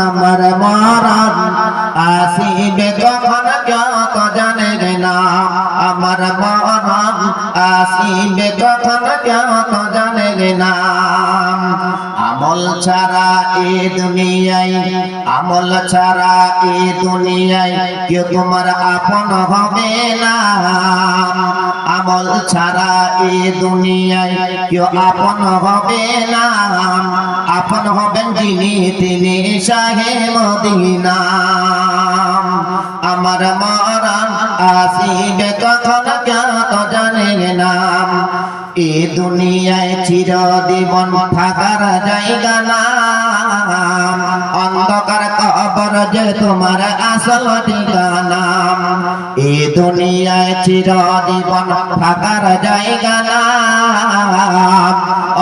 আমার মরণ আসিবে কখন কেউ তো জানে না আমার মরণ আসিবে কখন কেউ তো জানে না আমল ছাড়া এ দুনিয়ায় আমল ছাড়া এ দুনিয়ায় কেউ তোমার আপন হবে না আমল ছাড়া এ দুনিয়ায় কেউ আপন হবে না আপন হবেন যিনি তিনি শাহে মদিনা আমার মরণ আসিবে কখন কেউ তো জানে না এ দুনিয়ায় চিরজীবন থাকার জায়গা না অন্ধকার কবর যে তোমার আসল ঠিকানা এ দুনিয়ায় চিরজীবন থাকার জায়গা না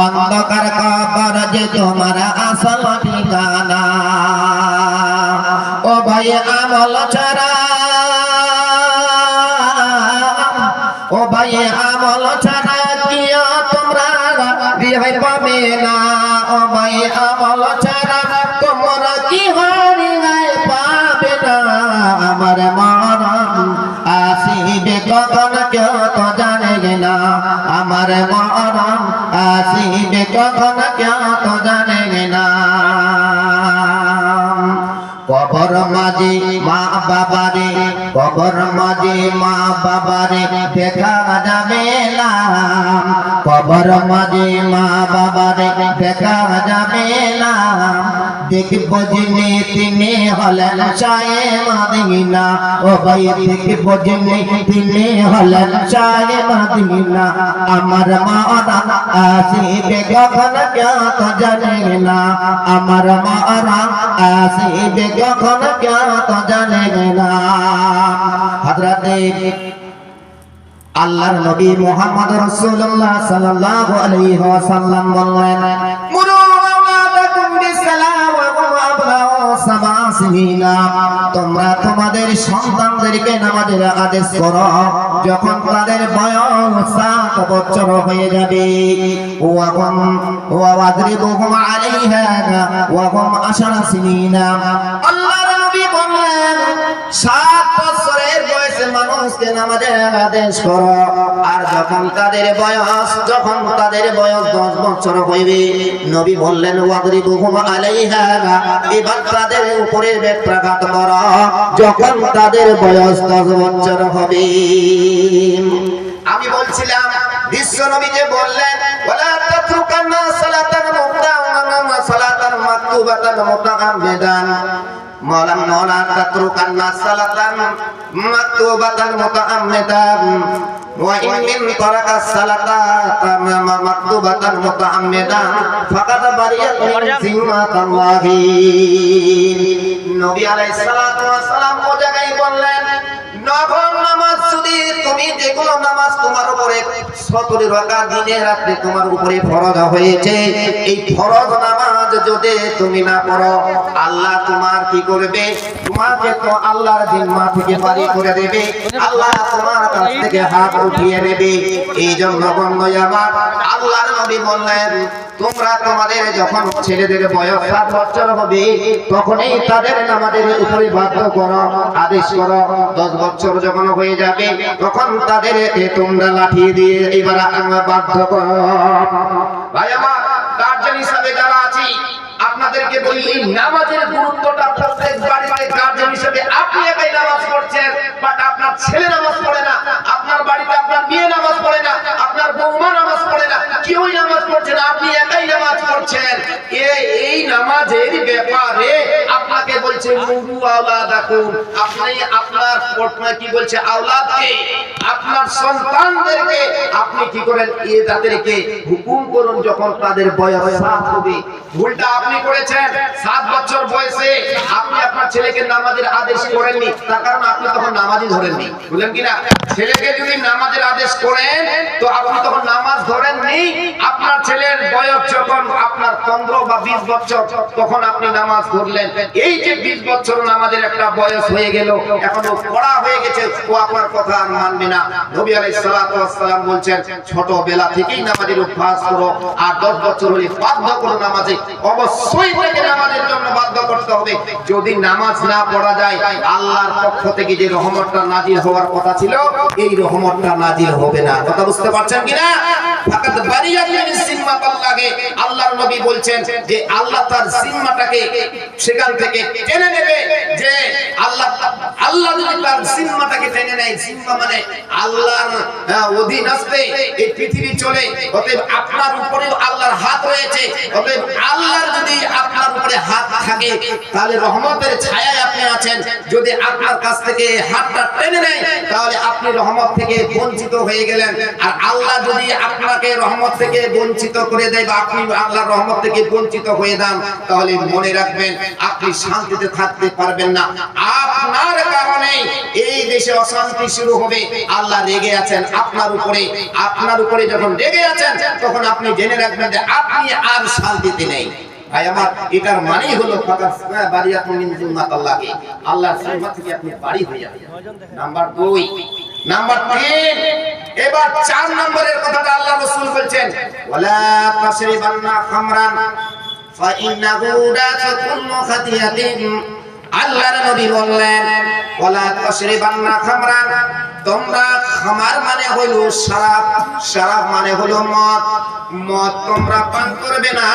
অন্ধকার কবর যে তোমার আসল ঠিকানা ও ভাই আমল ছাড়া ও ভাই আমল ছাড়া কিয়া তোমরা রেহাই পাবে না ও ভাই আমল ছাড়া তোমরা কি রেহাই পাবে না আমার মরণ আসিবে কখন কেউ তো জানে না আমার মরণ আসিবে কখন কেউ তো জানে না কবর মাঝে মা বাবারে কবর মাঝে মা বাবারে দেখা যাবে না কবর মাঝে মা বাবারে দেখা যাবে না দেখব যিনি তিনি হলেন শাহে মদিনা ও ভাই দেখব যিনি তিনি হলেন শাহে মদিনা আমার মরণ আসিবে কখন কেউ তো জানে না আমার মরণ আসিবে কখন কেউ তো জানে না হযরতে আল্লাহর নবী মুহাম্মদ রাসূলুল্লাহ সাল্লাল্লাহু আলাইহি ওয়াসাল্লাম বললেন মুরু আওলাদাকুম বিসসালাম ওয়া হুম আবলাউ সাবআ সিনিনা তোমরা তোমাদের সন্তানদেরকে নামাজের আদেশ করো যখন তাদের বয়স 7 বছর হয়ে যাবে ওয়া ওয়াযরিবুহুম আলাইহা ওয়া হুম 10 সিনিনা আল্লাহর নবী বললেন 7 বছরের বয়সে মানুষকে নামাজের আদেশ করো আর যখন তাদের বয়স 10 বছর হইবে নবী বললেন ওয়াযরিবুহুম আলাইহা এবার তাদের উপরে বেত্রাঘাত করো যখন তাদের বয়স 10 বছর হবে আমি বলছিলাম বিশ্ব নবী যে বললেন ওয়ালা তাতরুকান্না সালাতান মুক্তাওয়ানা সালাতান মাকতুবাতান মুতাআম্মিদান মাওলানা তাতরুকান্না সালাতান মাকতুবাতান মুতাআম্মিদান ওয়া ইন তারাকা সালাতান মাকতুবাতান মুতাআম্মিদান ফাকাদ বারিয়াত মিন জিম্মাতিল্লাহি নবী আলাইহিস সালাতু ওয়াস সালাম ও জায়গায় বললেন নফল নামাজ যদি তুমি যেগুলো নামাজ তোমার উপরে 70 রাকাত দিনে রাতে তোমার উপরে ফরজ হয়েছে এই ফরজ নামাজ যদি তুমি না পড়ো আল্লাহ তোমার কি করবে তোমাকে তো আল্লাহর জিম্মা থেকে বারি করে দেবে আল্লাহ তোমার কাছ থেকে হাত উঠিয়ে নেবে এইজন্য বন্ধু আমার আল্লাহর নবী বললেন তোমরা তোমাদের যখন ছেলেদের বয়স 7 বছর হবে তখনই তাদের নামাজের উপরে বাধ্য করো আদেশ করো 10 বছর যখন হয়ে যাবে তখন তাদেরকে তোমরা লাঠি দিয়ে এবার বাধ্য করো ভাই আমার গার্জিয়ান হিসেবে যারা আছি আপনাদেরকে বলি এই নামাজের গুরুত্বটা প্রত্যেক বাড়িতে গার্জিয়ান হিসেবে আপনি একাই নামাজ পড়ছেন বাট আপনার ছেলে নামাজ পড়ে না আপনার বাড়িতে আপনার মেয়ে নামাজ পড়ে না আপনার বৌমা নামাজ পড়ে না কেউই নামাজ পড়ছে না আপনি একাই নামাজ পড়ছেন এই নামাজের ব্যাপারে আপনাকে বলছে মুরু আওলাদাকুম আপনি আপনার কি বলছে আওলাদকে আপনার সন্তানদেরকে আপনি কি করেন তাদেরকে হুকুম করুন যখন তাদের বয়স 7 হবে ভুলটা আপনি করেছেন 7 বছর বয়সে আপনি আপনার ছেলেকে নামাজের আদেশ করেননি তার কারণ আপনি তখন নামাজই ধরেননি বুঝলেন কি না ছেলেকে যদি নামাজের আদেশ করেন তো আপনি তখন নামাজ ধরেননি আপনার ছেলের বয়স যখন আপনার 15 বা 20 বছর তখন আপনি নামাজ ধরলেন এই যে 20 বছর নামাজের একটা বয়স হয়ে গেল এখনো পড়া হয়ে গেছে ও আপনার কথা আর মানবে না নবী আলাইহিস সালাতু ওয়াস সালাম বলেন ছোটবেলা থেকেই নামাজের অভ্যাস করো আর 10 বছর হলে বাধ্য করো নামাজে অবশ্যই থেকে নামাজের জন্য বাধ্য করতে হবে। যদি নামাজ না পড়া যায় আল্লাহর পক্ষ থেকে যে রহমতটা নাজিল হওয়ার কথা ছিল এই রহমতটা নাজিল হবে না। কথা বুঝতে পারছেন কিনা? ফাকাত বারিয়াতুন সিম্মাতাল্লাহি, আল্লাহর নবী বলছেন যে আল্লাহ তার সিম্মাটাকে সেখান থেকে টেনে নেবে। যে আল্লাহ যদি তার সিম্মাটাকে টেনে নেয়, সিম্মা মানে আল্লাহর অধীনস্থে এই পৃথিবী চলে, অতএব আপনার উপরেও আল্লাহর হাত রয়েছে। অতএব আল্লাহর যদি আপনার উপরে হাত থাকে তাহলে রহমতের ছায়ায় আপনি আছেন। যদি আপনার কাছ থেকে হাতটা টেনে নেয় তাহলে আপনি রহমত থেকে বঞ্চিত হয়ে গেলেন। আর আল্লাহ যদি আপনাকে রহমত থেকে বঞ্চিত করে দেয় বা আপনি আল্লাহর রহমত থেকে বঞ্চিত হয়ে যান তাহলে মনে রাখবেন আপনি শান্তিতে থাকতে পারবেন না। আপনার কারণে এই দেশে অশান্তি শুরু হবে। আল্লাহ রেগে আছেন আপনার উপরে। আপনার উপরে যখন রেগে আছেন তখন আপনি জেনে রাখবেন যে আপনি আর শান্তিতে নেই। ভাই আমার, এটার মানেই হলো বারিয়াতুন মিন জিম্মাতিল্লাহি, আল্লাহর জিম্মা থেকে আপনি বাড়ি হয়ে যাবেন। নাম্বার 2। নাম্বার 3, এবার 4 নম্বরের কথাটা আল্লাহ রাসূল বলছেন, ওয়ালা তাশরিবান্না খামরান ফাইন্নাহু রাসুকুল্লু খাতিয়াতিন। আল্লাহর নবী বললেন ওয়ালা তাশরিবান্না খামরান, তোমরা খামার মানে হলো শরাব, শরাব মানে হলো মদ, মদ তোমরা পান করবে না।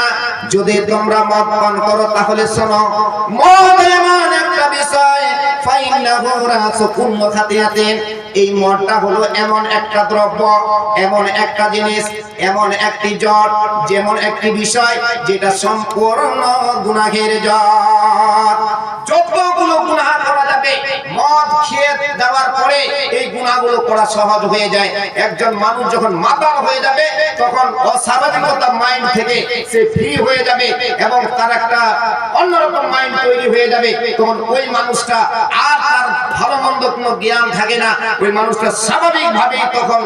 যদি তোমরা মদ পান করো তাহলে শোনো, মদ এমন একটা বিষয় ফাইন্নাহু রাসুকুল্লু খাতিয়াতিন, এই মদটা হলো এমন একটা দ্রব্য, এমন একটা জিনিস, এমন একটি জড়, যেমন একটি বিষয় যেটা সম্পূর্ণ গুনাহের জড়। যতগুলো গুনাহ করা যাবে মদ খেয়ে দেওয়ার পরে এই গুনাহগুলো করা সহজ হয়ে যায়। একজন মানুষ যখন মাতাল হয়ে যাবে তখন অস্বাভাবিকতা মাইন্ড থেকে সে ফ্রি হয়ে যাবে এবং তার একটা অন্যরকম মাইন্ড তৈরি হয়ে যাবে। তখন ওই মানুষটা আর তার ভালো মন্দ কোনো জ্ঞান থাকে না। ওই মানুষটা স্বাভাবিকভাবে তখন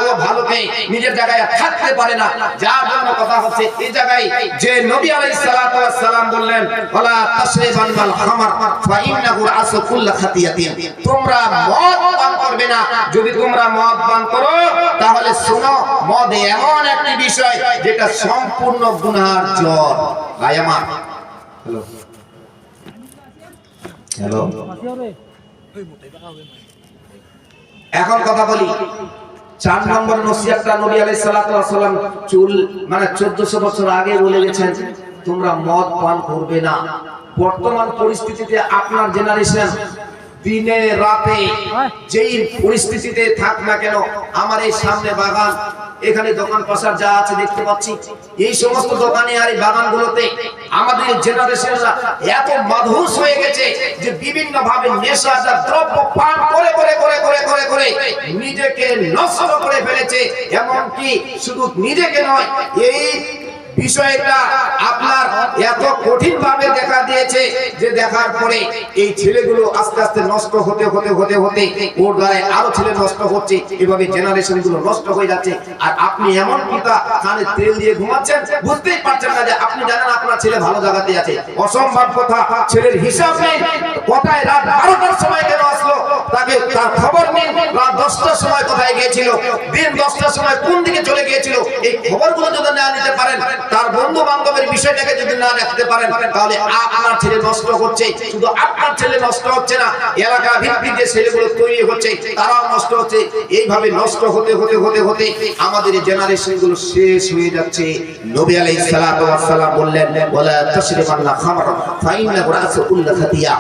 ও ভালোতে নিজের জায়গায় থাকতে পারে না। যার জন্য কথা হচ্ছে এই জায়গায় যে নবী আলাইহিস সালাতু ওয়াস সালাম বললেন ওয়ালা তাশরিবান্নাল খামার ফাইন্নাহু রাসুকুল্লু খাতিয়াতিন, তোমরা মদ পান করবে না। যদি তোমরা মদ পান করো তাহলে শোনো, মদ এমন একটি বিষয় যেটা সম্পূর্ণ গুনাহের জড়। ভাই আমার, হ্যালো, এখন কথা বলি 4 নম্বর নসিহতটা নবী আলাইহিস সালাতু ওয়াস সালাম চুল মানে 1400 বছর আগে বলে গেছেন তোমরা মদ পান করবে না। বর্তমান পরিস্থিতিতে আপনার জেনারেশন দিনে রাতে যেই পরিস্থিতিতে থাক না কেন, আমার এই সামনে বাগান, এখানে দোকান পাশার যা আছে দেখতে পাচ্ছি, এই সমস্ত দোকানে আর এই বাগানগুলোতে আমাদের জেনারেশনরা এত মাধুস হয়ে গেছে যে বিভিন্ন ভাবে নেশাদার দ্রব্য পান করে করে করে করে করে করে নিজেকে নষ্ট করে ফেলেছে। এমনকি শুধু নিজেকে নয়, এই বিষয়টা আপনার এত কঠিন ভাবে দেখা দিয়েছে যে দেখার পরে এই ছেলেগুলো আস্তে আস্তে নষ্ট হতে হতে হতে হতে ওর দ্বারা আরো ছেলে নষ্ট হচ্ছে। এভাবে জেনারেশন গুলো নষ্ট হয়ে যাচ্ছে। আর আপনি এমন পিতা কানে তেল দিয়ে ঘুমাচ্ছেন, বুঝতেই পারছেন না যে আপনি জানেন আপনার ছেলে ভালো জায়গাতে আছে। অসম্ভব কথা, ছেলের হিসাব নেই। কোথায় রাত 12টার সময় কেন আসলো তাকে তার খবর নেই। রাত 10টার সময় কোথায় গিয়েছিল, দিন 10টার সময় কোন দিকে চলে গিয়েছিল, এই খবরগুলো যদি না নিতে পারেন, তার বন্ধু বান্ধবের বিষয়টাকে যদি না রাখতে পারেন, তাহলে আপনার ছেলে নষ্ট হচ্ছে। শুধু আপনার ছেলে নষ্ট হচ্ছে না, এলাকা ভিত্তিক যে ছেলেগুলো তৈরি হচ্ছে তারাও নষ্ট হচ্ছে। এইভাবে নষ্ট হতে হতে হতে হতে আমাদের জেনারেশন গুলো শেষ হয়ে যাচ্ছে। নবী আলাইহিস সালাতু ওয়াস সালাম বললেন ওয়ালা তাশরিবান্না খামর ফাইন্নাহু রাসুকুল্লু খাতিয়া,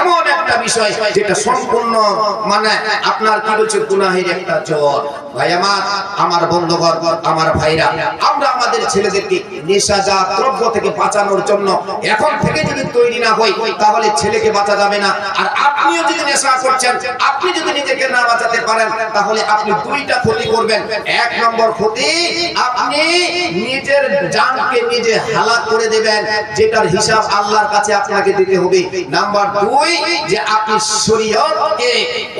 এমন একটা বিষয় যেটা সম্পূর্ণ মানে আপনার কি বলছে গুনাহের একটা জড়। ভাই আমার বন্ধুগণ, আমার ভাইরা, আমরা আমাদের ছেলেদেরকে নেশাজাত দ্রব্য থেকে বাঁচানোর জন্য এখন থেকে যদি তৈরি না হই তাহলে ছেলেকে বাঁচা যাবে না। আর আপনিও যদি নেশা করছেন, আপনি যদি নিজেকে না বাঁচাতে পারেন তাহলে আপনি দুইটা ক্ষতি করবেন। 1 নম্বর ক্ষতি, আপনি নিজের জানকে নিজে হালাক করে দেবেন, যেটার হিসাব আল্লাহর কাছে আপনাকে দিতে হবে। নাম্বার 2, যে আপনি শরীয়তকে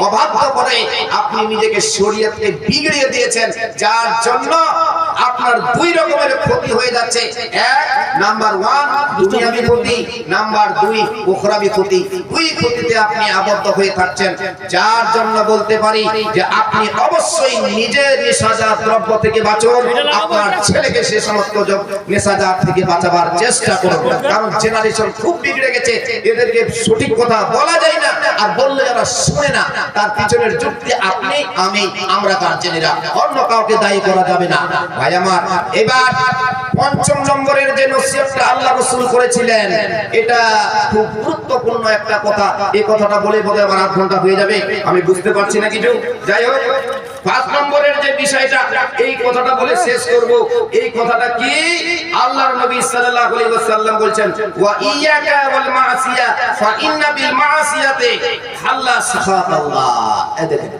অবাধ্য করে আপনি নিজেকে শরীয়তকে বিগড়িয়ে দিয়েছেন, যার জন্য আপনার দুই রকমের ক্ষতি হয়ে যাচ্ছে। এক নাম্বার 1 দুনিয়াবি ক্ষতি, নাম্বার 2 উখরাবি ক্ষতি। দুই ক্ষতিতে আপনি আবদ্ধ হয়ে থাকছেন, যার জন্য বলতে পারি যে আপনি অবশ্যই নিজের নেশাজাত দ্রব্য থেকে বাঁচুন, আপনার ছেলেকে সে সমস্ত নেশাজাত থেকে বাঁচাবার চেষ্টা করুন। কারণ জেনারেশন খুব বিগড়ে গেছে, এদেরকে সঠিক কথা বলা যায় না, আর বললে যারা শুনে না তার পিছনের যুক্তি আপনি আমি আমরা গার্জেনেরা, অন্য কাউকে দায়ী করা যাবে না। ভাই আমার, এবার পঞ্চম নম্বরের যে নসিহতটা আল্লাহ রাসূল করেছিলেন, এটা খুব গুরুত্বপূর্ণ একটা কথা। এই কথাটা বলে বোধহয় আমার 8 ঘন্টা হয়ে যাবে, আমি বুঝতে পারছি না কিছু। যাই হোক, 5 নম্বরের যে বিষয়টা, এই কথাটা বলে শেষ করব। এই কথাটা কি? আল্লাহর নবী সাল্লাল্লাহু আলাইহি ওয়াসাল্লাম বলেছেন, ওয়া ইয়াকা ওয়াল মাসিয়া ফা ইন্না বিল মাসিয়াতি হাল্লা সাখাতাল্লাহ। এদেরকে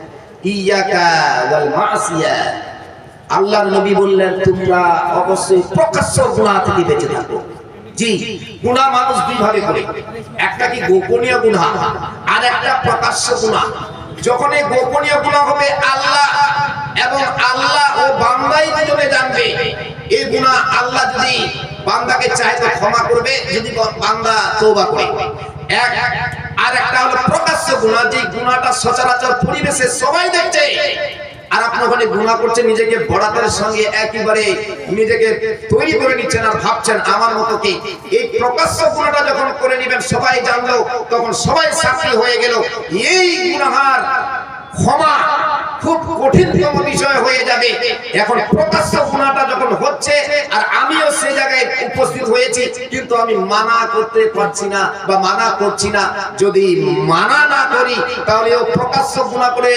ইয়াকা ওয়াল মাসিয়া, আল্লাহর নবী বললেন তোমরা অবশ্যই প্রকাশ্য গুনাহ থেকে বেঁচে থাকো। জি, গুনাহ মানুষ দুই ভাবে করে, একটা কি গোপনীয় গুনাহ, আর একটা প্রকাশ্য গুনাহ। যখন এই গোপনীয় গুনাহ হবে আল্লাহ এবং আল্লাহ ও বান্দাই দুজনে জানবে, এই গুনাহ আল্লাহ যদি বান্দাকে চায় তো ক্ষমা করবে, যদি বান্দা তওবা করে। আর একটা হলো প্রকাশ্য গুনাহ, যে গুনাহটা সচরাচর পরিবেশে সবাই দেখছে, আর আপনি ওখানে গুনাহ করছেন, নিজেকে বড়াতের সঙ্গে একেবারে নিজেকে তৈরি করে নিচ্ছেন আর ভাবছেন আমার মতো কি। এই প্রকাশ্য গুনাহটা যখন করে নেবেন, সবাই জানলো, তখন সবাই সাক্ষী হয়ে গেল, এই গুনাহার ক্ষমা খুব কঠিনতম বিষয় হয়ে যাবে। এখন প্রকাশ্য গুনাহটা যখন হচ্ছে আর আমিও সেই জায়গায় উপস্থিত হয়েছি, কিন্তু আমি মানা করতে পারছি না বা মানা করছি না। যদি মানা না করি তাহলে ও প্রকাশ্য গুনাহ করে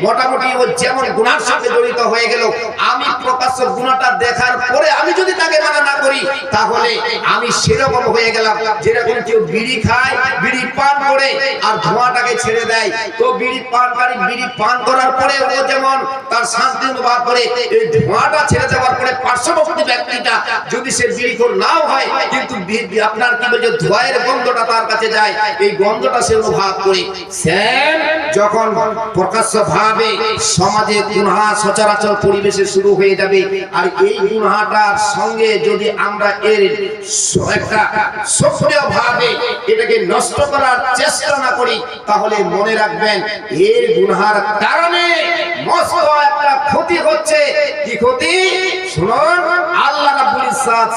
মোটামুটি ও যেমন গুনার সাথে জড়িত হয়ে গেল, আমি প্রকাশ্য গুনাহটা দেখার পরে আমি যদি তাকে মানা না করি তাহলে আমি সেরকম হয়ে গেলাম যেরকম কেউ বিড়ি খায়, বিড়ি পান করে আর ধোঁয়াটাকে ছেড়ে দেয়। তো বিড়ি পানকারী বিড়ি পান করার পরে ও যেমন তার শান্তি অনুভব করে, এই ধোঁয়াটা ছেড়ে যাওয়ার পরে পার্শ্ববর্তী ব্যক্তিটা যদি সে বিড়িখোর নাও হয়, কিন্তু আপনার কি বলছে ধোঁয়ার গন্ধটা তার কাছে যায়, এই গন্ধটা সে অনুভব করে। সেম যখন প্রকাশ্য ভাবে সমাজে গুনাহ সচরাচর পরিবেশে শুরু হয়ে যাবে, আর এই গুনাহটার সঙ্গে যদি আমরা এর একটা সক্রিয় ভাবে এটাকে নষ্ট করার চেষ্টা না করি, তাহলে মনে রাখবেন এর গুনাহার কারণে মস্ত একটা ক্ষতি হচ্ছে। কি ক্ষতি? শুনুন, আল্লাহ রাব্বুল ইজ্জত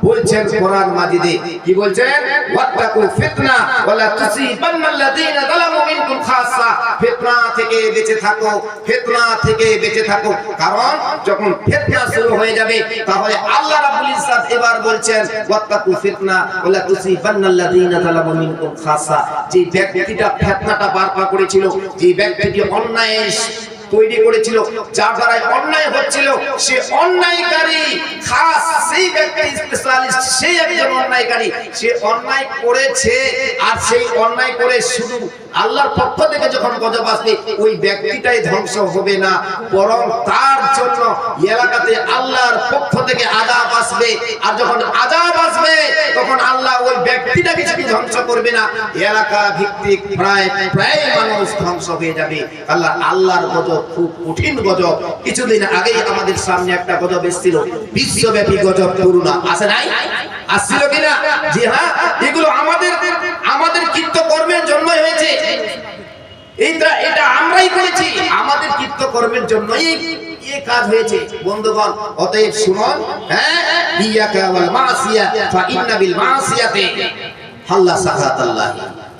বলছেন কোরআন মাজিদে, কি বলছেন? ওয়াত্তাকু ফিতনা ওয়ালা তুসিবান্নাল্লাযীনা যালামু মিনকুম খাসসা। ফিতনা থেকে বেঁচে থাকো, ফিতনা থেকে বেঁচে থাকো। কারণ যখন ফিতনা শুরু হয়ে যাবে তাহলে আল্লাহ রাব্বুল ইজ্জত এবার বলছেন ওয়াত্তাকু ফিতনা ওয়ালা তুসিবান্নাল্লাযীনা যালামু মিনকুম খাসসা। যে ব্যক্তিটা ফিতনাটা বারপা করেছিল, যে ব্যক্তিটি অন্যায় তৈরি করেছিল, যার দ্বারা অন্যায় হচ্ছিল, সে অন্যায়কারী খাস, সেই ব্যক্তি স্পেশালিস্ট, সেই একজন অন্যায়কারী, সে অন্যায় করেছে। আর সেই অন্যায় করে শুধু আল্লাহর পক্ষ থেকে যখন গজব আসবে, ওই ব্যক্তিটাই ধ্বংস হবে না, বরং তার জন্য এলাকাতে আল্লাহর পক্ষ থেকে আযাব আসবে। আর যখন আযাব আসবে তখন আল্লাহ ওই ব্যক্তিটাকে যদি ধ্বংস করবে না, এলাকা ভিত্তিক প্রায় মানুষ ধ্বংস হয়ে যাবে। আল্লাহর গজব খুব কঠিন গজব। কিছুদিন আগেই আমাদের সামনে একটা গজব এসেছিল, বিশ্বব্যাপী গজব করোনা। আসে নাই? আসছিল কিনা? জি হ্যাঁ, এগুলো আমাদের কৃতকর্মের জন্যই হয়েছে। এটা আমরাই করেছি, আমাদের কৃতকর্মের জন্যই এই কাজ হয়েছে। বন্ধুগণ, অতএব শুনুন, হ্যাঁ, ইয়াকা ওয়াল মাসিয়া ফা ইন্না বিল মাসিয়াতি হাল্লা সাখাতাল্লাহ।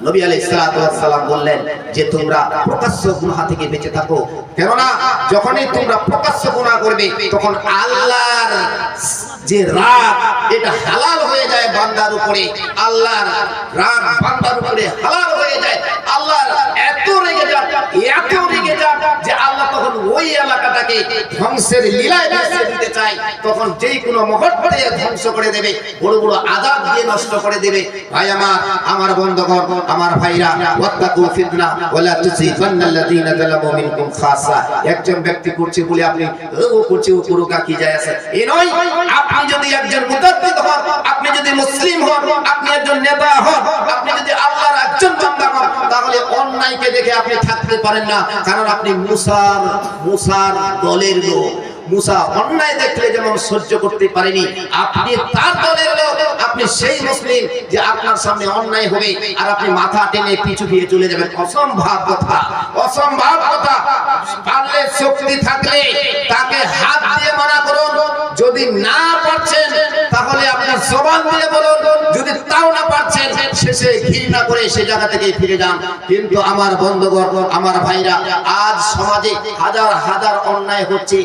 নবী আলাইহিস সালাতু ওয়াস সালাম বললেন যে তোমরা প্রকাশ্য গুনাহ থেকে বেঁচে থাকো, কেননা যখনই তোমরা প্রকাশ্য গুনাহ করবে তখন আল্লাহর যে রাগ এটা হালাল হয়ে যায় বান্দার উপরে। আল্লাহর রাগ বান্দার উপরে হালাল হয়ে যায়। আল্লাহ এত রেগে যান যে আল্লাহ তখন ওই এলাকাটাকে ধ্বংসের লীলায় ভেসে দিতে চায়। তখন যেই কোনো মুহূর্তে ধ্বংস করে দেবে, বড় বড় আযাব দিয়ে নষ্ট করে দেবে। ভাই আমার বন্ধুগণ, আমার ভাইরা, ওয়াত্তাকু ফিতনা ওয়ালা তুসিবান্নাল্লাযীনা যালামু মিনকুম খাসসা। একজন ব্যক্তি করছে বলে আপনি ও করছে ও করুক, কি যায় আসে? এই নয়। আপনি যদি একজন মুতাদ্দিদ হন, আপনি যদি মুসলিম হন, আপনি একজন নেতা হন, আপনি যদি আল্লাহর একজন বান্দা হন, তাহলে অন্যায়কে দেখে আপনি থাকতে পারেন না। কারণ আপনি মুসার দলের লোক, মুসা অন্যায় দেখলে যেমন সহ্য করতে পারেনি, আপনি তার দলের লোক, আপনি সেই মুসলিম যে আপনার সামনে অন্যায় হবে আর আপনি মাথা টেনে পিছু ফিরে চলে যাবেন। অসম্ভব কথা, অসম্ভব কথা। পারলে শক্তি থাকলে তাকে হাত দিয়ে মানা করুন, যদি না পারছেন তাহলে আপনি জবান দিয়ে বলুন, যদি তাও না পারছেন শেষে ঘৃণা করে সে জায়গা থেকে ফিরে যান। কিন্তু আমার বন্ধুগণ, আমার ভাইরা, আজ সমাজে হাজার হাজার অন্যায় হচ্ছে,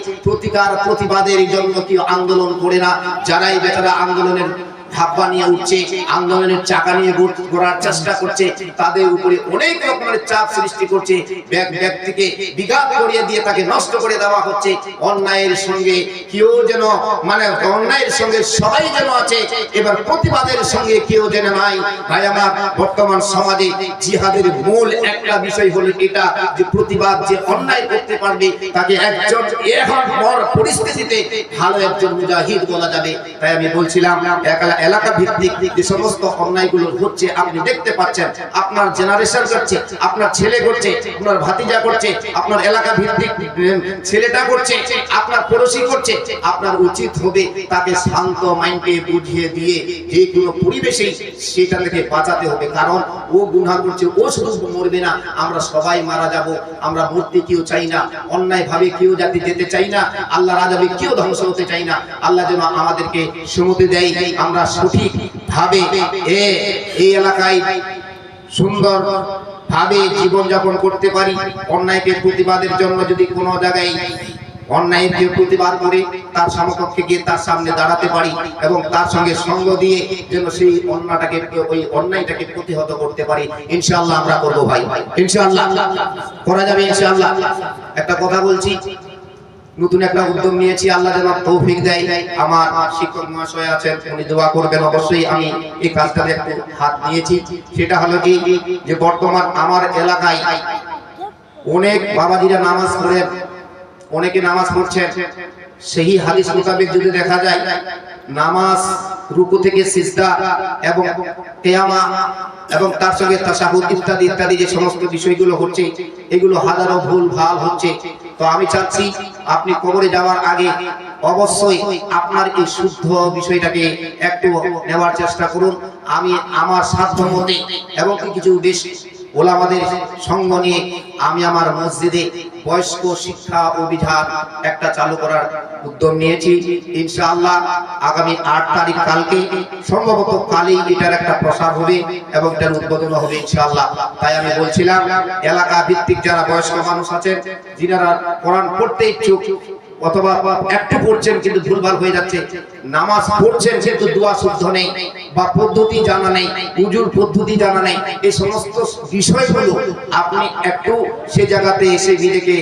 প্রতিবাদের জন্য কি আন্দোলন করে না? যারাই বেচারা আন্দোলনের ভাবনা নিয়ে উঠছে, আন্দোলনের চাকা নিয়ে ঘোরার চেষ্টা করছে, তাদের উপরে অনেক রকমের চাপ সৃষ্টি করছে। ব্যক্তিকে বিঘাত করিয়ে দিয়ে তাকে নষ্ট করে দেওয়া হচ্ছে। অন্যায়ের সঙ্গে কেউ যেন অন্যায়ের সঙ্গে সবাই যেন আছে, এবার প্রতিবাদের সঙ্গে কেউ যেন নাই। ভাই আমার, বর্তমান সমাজে জিহাদের মূল একটা বিষয় হলো এটা, যে প্রতিবাদ যে অন্যায় করতে পারবে তাকে একজন এখন বড় পরিস্থিতিতে ভালো একজন মুজাহিদ বলা যাবে। তাই আমি বলছিলাম, এলাকা ভিত্তিক যে সমস্ত অন্যায়গুলো হচ্ছে আপনি দেখতে পাচ্ছেন, আপনার জেনারেশন করছে, আপনার ছেলে করছে, আপনার ভাতিজা করছে, আপনার এলাকা ভিত্তিক ছেলেটা করছে, আপনার পড়োশি করছে, আপনার উচিত হবে তাকে শান্ত মাইন্ডে বুঝিয়ে দিয়ে যে কোনো পরিবেশেই সেটা থেকে বাঁচাতে হবে। কারণ ও গুনাহ করছে, ও শুধু মরবে না, আমরা সবাই মারা যাব। আমরা মরতে কেউ চাই না, অন্যায় ভাবে কেউ জাতি যেতে চাই না, আল্লাহ রাজাবে কেউ ধ্বংস হতে চাই না। আল্লাহ যেন আমাদেরকে সুমতি দেয়, আমরা সঠিক ভাবে এই এলাকায় সুন্দর ভাবে জীবন যাপন করতে পারি। অন্যায়কে প্রতিবাদের জন্য যদি কোনো জায়গায় অন্যায়ের প্রতিবাদ করে তার সমকক্ষে গিয়ে তার সামনে দাঁড়াতে পারি এবং তার সঙ্গে সঙ্গ দিয়ে যেন সেই অন্যায়টাকে প্রতিহত করতে পারি, ইনশাআল্লাহ আমরা করবো ভাই, ইনশাআল্লাহ করা যাবে, ইনশাআল্লাহ। একটা কথা বলছি, নতুন একটা উদ্যোগ নিয়েছি, আল্লাহ যেন তৌফিক দেয়। আমার শিক্ষক মহাশয় আছেন, উনি দোয়া করবেন অবশ্যই। আমি এই কাজটাতে একটু হাত দিয়েছি, সেটা হলো কি, যে বর্তমান আমার এলাকায় অনেক বাবাজিরা নামাজ পড়েন, অনেকে নামাজ পড়ছেন। সেই হাদিস মোতাবেক যদি দেখা যায়, নামাজ রুকু থেকে সিজদা এবং কিয়ামা এবং তার সঙ্গে তাশাহুদ ইত্যাদি ইত্যাদি যে সমস্ত বিষয়গুলো হচ্ছে, এগুলো হাজারো ভুল ভাল হচ্ছে। তো আমি চাচ্ছি আপনি কবরে যাওয়ার আগে অবশ্যই আপনার এই শুদ্ধ বিষয়টাকে একটু নেওয়ার চেষ্টা করুন। আমি আমার সাধ্য মতে এবং কিছু দেশ ওলামাদের সঙ্গ নিয়ে আমি আমার মসজিদে বয়স্ক শিক্ষা অভিযান একটা চালু করার উদ্যোগ নিয়েছি। ইনশাআল্লাহ আগামী 8 তারিখ কালকে সম্ভবত কালই এটার একটা প্রসার হবে এবং এটার উদ্বোধন হবে ইনশাআল্লাহ। তাই আমি বলছিলাম, এলাকা ভিত্তিক যারা বয়স্ক মানুষ আছেন, যিনারা কোরআন পড়তে ইচ্ছুক অথবা একটু পড়ছেন কিন্তু ভুলভাল হয়ে যাচ্ছে, নামাজ পড়ছেন কিন্তু দোয়া শুদ্ধ নেই বা পদ্ধতি জানা নেই, উজুর পদ্ধতি জানা নেই, এই সমস্ত বিষয়গুলো আপনি একটু সে জায়গাতে এসে নিজেকে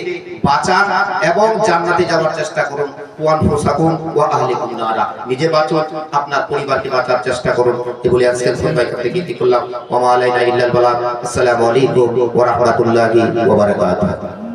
বাঁচান এবং জান্নাতে যাওয়ার চেষ্টা করুন। ওয়ানফুসাকুম ওয়া আহলিকুম নারা, নিজে বাঁচুন, আপনার পরিবারকে বাঁচার চেষ্টা করুন। এই বলে আজকের খুতবা থেকে কি করলাম, ওয়া মা আলাইনা ইল্লাল বালাগ। আসসালামু আলাইকুম ওয়া রাহমাতুল্লাহি ওয়া বারাকাতুহু।